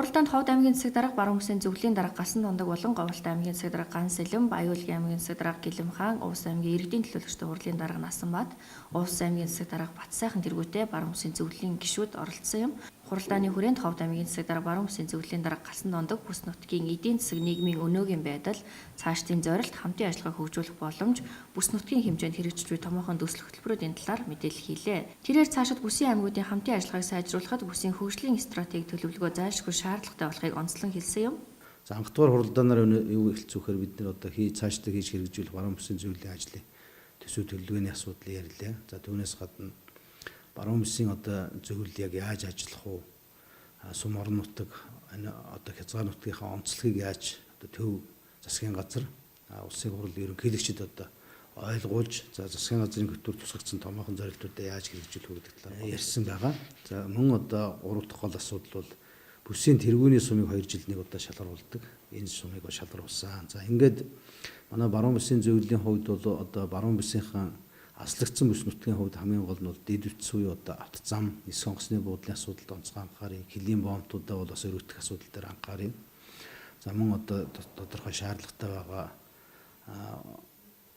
Хуралдаанд Ховд аймгийн засаг дарга Баруун бүсийн зөвлөлийн дарга Гасан дундаг болон Говьлт аймгийн засаг дарга Ган Сэлэм, Баян-Улгийн аймгийн засаг дарга Гэлэм хаан, Увс аймгийн иргэдийн төлөөлөгчдийн хурлын дарга Насанбат, Увс аймгийн засаг дарга Батсайхан тэргүүтэй Баруун бүсийн зөвлөлийн гишүүд оролцсон юм. Хуралдааны хүрээнд Ховд аймгийн засаг дарга Баруун бүсийн зөвлөлийн дарга Гасан дундаг бүс нутгийн эдийн засаг нийгмийн өнөөгийн байдал, цаашдын зорилт, хамтын ажиллагааг хөгжүүлэх боломж, бүс нутгийн хэмжээнд хэрэгжиж буй томоохон төсөл хөтөлбөрүүдийн талаар мэдээлэл хийлээ. Тэрээр цаашид бүсийн аймагуудын хамтын ажиллагааг сайжруулахад бүсийн хөгжлийн стратеги төлөвлөгөө зайлшгүй шаардлагатай болохыг онцлон хэлсэн юм. За анхдугаар хуралдаанаар юу хэлцүүхээр бид нэр одоо цаашдаа хийж хэрэгжүүлэх Баруун бүсийн зөвлөлийн ажлын төсөв төлөвлөгөөний асуудлыг ярьлаа. За түүнээс гадна Баруун бүсийн одоо зөвлөл яг яаж ажиллах уу? Сум орон нутаг одоо хязгаар нутгийнхаа онцлогийг яаж одоо төв засгийн газар улсын хурал ерөнхийлөгчид одоо ойлгуулж засгийн газрын хөтөлбөр тусгагдсан томоохон зорилтуудаа яаж хэрэгжүүлэх вэ гэдэг талаар ярьсан байгаа. За мөн одоо 3 дахь гол асуудал бол бүсийн тэргүүний сумыг 2 жилд нэг удаа шалгаруулдаг. Энэ сумыг шалгаруулсан. За ингээд манай Баруун бүсийн зөвлөлийн хувьд бол одоо Баруун бүсийнхэн аслагдсан бүс нутгийн хувьд хамгийн гол нь бол дэд үтс буюу одоо авто зам, нисэх онгоцны буудлын асуудалд онцгой анхаарыг, хөлийн боомтуудаа бол бас өргөдөх асуудал дээр анхаарыг. За мөн одоо тодорхой шаардлагатай байгаа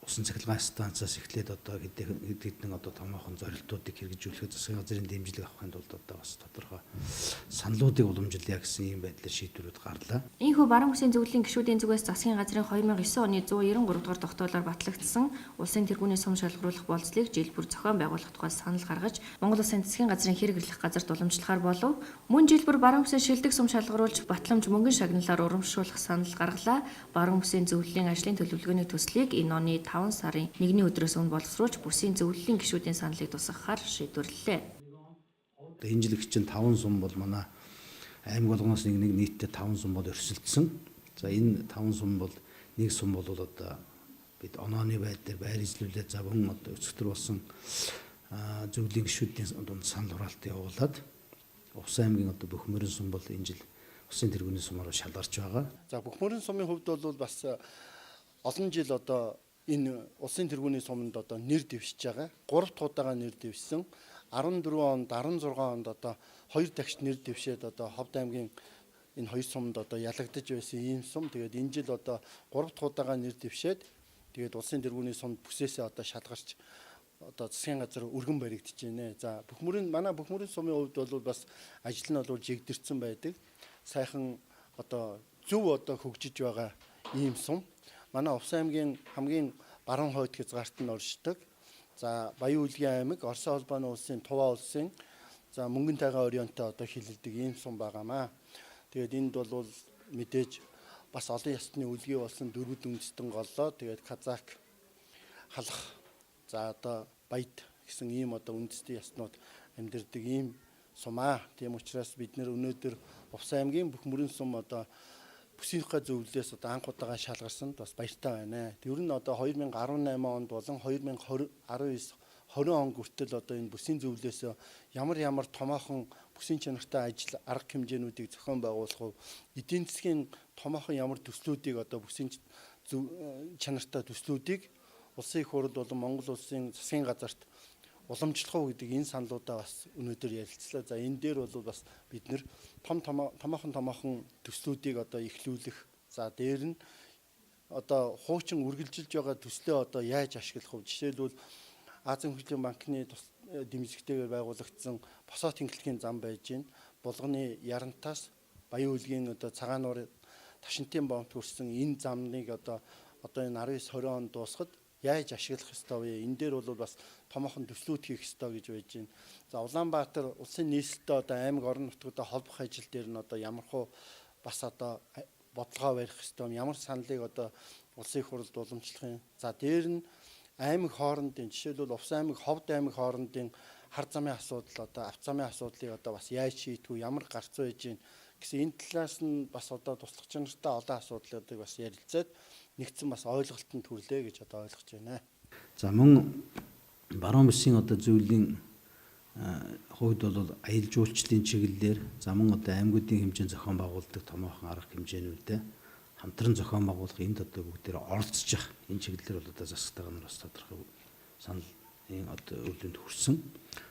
усан цахилгаан станцаас эхлээд одоо хэд хэдэн одоо томоохон зорилтуудыг хэрэгжүүлэхэд засгийн газрын дэмжлэг авахын тулд одоо бас тодорхой саналуудыг уламжлая гэсэн ийм байдлаар шийдвэрүүд гарлаа. Ийхүү Баруун бүсийн зөвлөлийн гишүүдийн зүгээс засгийн газрын 2009 оны 193 дахь тогтоолоор батлагдсан улсын тэргүүний сум шалгаруулах болцлыг жил бүр зохион байгуулах тухай санал гаргаж Монгол Улсын засгийн газрын хэрэг эрхлэх газарт уламжлахаар болов. Мөн жил бүр Баруун бүсийн шилдэг сум шалгаруулж батламж мөнгөн шагналаар урамшуулах санал гаргалаа. Баруун бүсийн зөвлөлийн ажлын төлөвлөгөөний төслийг энэ оны 5 сарын 1-ний өдрөөс өмнө боловсруулж бүсийн зөвлөлийн гишүүдийн саналыг тусгахаар шийдвэрлэлээ. Энэ жил чинь 5 сум бол манай аймаг болгоноос нэг нийтдээ 5 сум бол өрсөлдсөн. За энэ 5 сум бол нэг сум бол одоо бид онооны байдлаар байр эзлүүлээд за мөн одоо өцгтөр болсон зөвлөлийн гишүүдийн дунд санал хураалтыг явуулаад Увс аймгийн одоо Бөхмөрөн сум бол энэ жил усын тэргүүний сумаар шалгарч байгаа. За Бөхмөрөн сумын хувьд бол бас олон жил одоо энэ улсын тэргүүний суманд одоо нэр дэвшиж байгаа. 3 дахь удаага нэр дэвшсэн. 14 онд, 16 онд одоо 2 дахь нэр дэвшээд одоо Ховд аймгийн энэ 2 сумд одоо ялагдаж байсан ийм сум. Тэгээд энэ жил одоо 3 дахь удаага нэр дэвшээд тэгээд улсын тэргүүний сумд бүсээсээ одоо шалгарч одоо засгийн газар өргөн баригдаж байна. За манай Бөхмөрөн сумын хувьд бол бас ажил нь бол жигдэрсэн байдаг. Сайхан одоо зөв одоо хөгжиж байгаа ийм сум. Манай Увс аймгийн хамгийн баруун хойд хязгаарт нь оршдог. За Баян-Улгийн аймаг, Оросын холбооны улсын Туваа улсын за мөнгөн тайгаа орионтой одоо хилэлдэг ийм сум байгаамаа. Тэгээд энд бол мэдээж бас олон ястны үлгий болсон 4 үндэстэн голлоо. Тэгээд казак, халах, за одоо баяд гэсэн ийм одоо үндэстэн ястнууд амьдардаг ийм сумаа. Тийм учраас бид нэр өнөөдөр Увс аймгийн Бөхмөрөн сум одоо бүсийнхээ зөвлөлөөс одоо анх удаага шалгарсанд бас баяртай байна. Тэр нь одоо 2018 онд болон 2019 20 он хүртэл одоо энэ бүсийн зөвлөлөөс ямар томоохон бүсийн чанартай ажил арга хэмжээнүүдийг зохион байгуулах уу, эдийн засгийн томоохон ямар төслүүдийг одоо бүсийн чанартай төслүүдийг улсын их хурл болон Монгол улсын засгийн газарт уламжлах уу гэдэг энэ саналуудаа бас өнөөдөр ярилцлаа. За энэ дээр бол бас бид нэр томоохон төслүүдийг одоо эхлүүлэх. За дээр нь одоо хуучин үргэлжилж байгаа төслөө одоо яаж ашиглах вэ? Жишээлбэл Азийн хөгжлийн банкны дэмжлэгтэйгээр байгуулагдсан босоо тэнхлэгийн зам байж гин. Булганы Ярантаас Баян-Улгийн одоо цагаан нуурын Ташинтын боомт хүрсэн энэ замныг одоо энэ 19-20 онд дуусахад яаж ашиглах ёстой вэ? Энэ дээр бол бас томоохон төслүүд хийх ёстой гэж байж байна. За Улаанбаатар улсын нийслэлтэй одоо аймаг орон нутгуудаа холбох ажил дээр нь одоо ямархуу бас одоо бодлогоо барих ёстой юм. Ямар саналыг одоо улсын их хурлд уламжлах юм. За дээр нь аймаг хоорондын жишээлбэл Увс аймаг, Ховд аймаг хоорондын хар замын асуудал одоо авто замын асуудлыг одоо бас яаж шийдэх вэ? Ямар гарц байж гин гэсэн энэ талаас нь бас одоо туслах чанартай олон асуудлуудыг бас ярилцаад нэгдсэн бас ойлголтод хүрлээ гэж одоо ойлгож байна. За мөн баруун бүсийн одоо зөвлөлийн хувьд бол аялал жуулчлалын чиглэлээр замун одоо аймагуудын хэмжээнд зохион байгуулдаг томоохон арга хэмжээнүүдээ хамтран зохион байгуулах энд одоо бүгдээр оролцож байгаа энэ чиглэлээр бол одоо засагтайгаа нар бас тодорхой саналын одоо өвлөнд хүрсэн.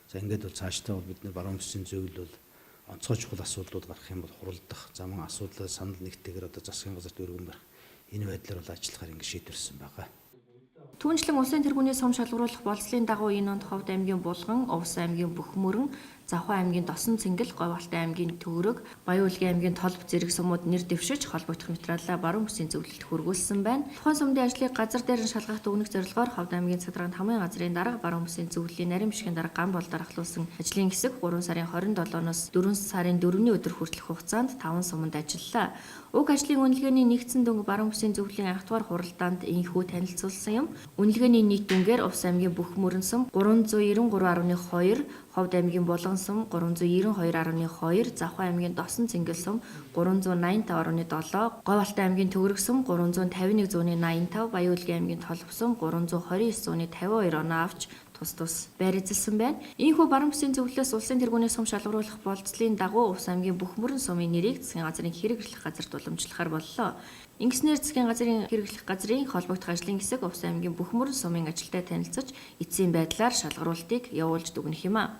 За ингээд бол цаашдаа бол бид нар баруун бүсийн зөвлөл бол онцгой чухал асуудлууд гарах юм бол хуралдах, замун асуудлаа санал нэгтэйгээр одоо засгийн газарт өргөн барих энэ байдлаар бол ажиллахаар ингэ шийдвэрлсэн байгаа. Түүнчлэн улсын тэргүүний сум шалгаруулах болцлын дагуу энэ онд Ховд аймгийн Булган, Увс аймгийн Бүхмөрөн, Завхай аймгийн Досон Цэнгэл, Говьалтай аймгийн Төвөрөг, Баяуулгын аймгийн Толб зэрэг сумууд нэр дэвшиж холбогдох материалаа баруун бүсийн зөвлөлд хүргүүлсэн байна. Тухайн сумдын ажлыг газар дээр нь шалгах дүгнэх зорилгоор Ховд аймгийн Цэцэдрагт хамгийн газрын дарга баруун бүсийн зөвлөлийн нарийн бишгийн дарга ган бол дарахлуулсан ажлын хэсэг 3 сарын 27-оос 4 сарын 4-ний өдөр хүртэлх хугацаанд 5 суманд ажиллалаа. Уг ажлын үнэлгээний нэгдсэн дүнг баруун бүсийн зөвлөлийн анх дугаар хуралдаанд инхүү танилцуулсан юм. Үнэлгээний нийт дүнгээр Увс аймгийн Бүхмөрөн сум 393.2, Ховд аймгийн Булган сум 392.2, Завхай аймгийн Досон Цэнгэл сум 385.7, Говьалтай аймгийн Төвөрөг сум 351.85, Баяуулгын аймгийн Толб сум 329.52 оноо авч тус байр эзэлсэн байна. Ийхүү баруун бүсийн зөвлөлөөс улсын тэргүүний сум шалгаруулах болцлын дагуу Увс аймгийн Бүхмөрөн сумын нэрийг засгийн газрын хэрэглэх газарт уламжлахаар боллоо. Ингэснээр засгийн газрын хэрэглэх газрын холбогдох ажлын хэсэг Увс аймгийн Бүхмөрөн сумын ажилтай танилцаж эцсийн байдлаар шалгаруултыг явуулж дүгнэх юм а.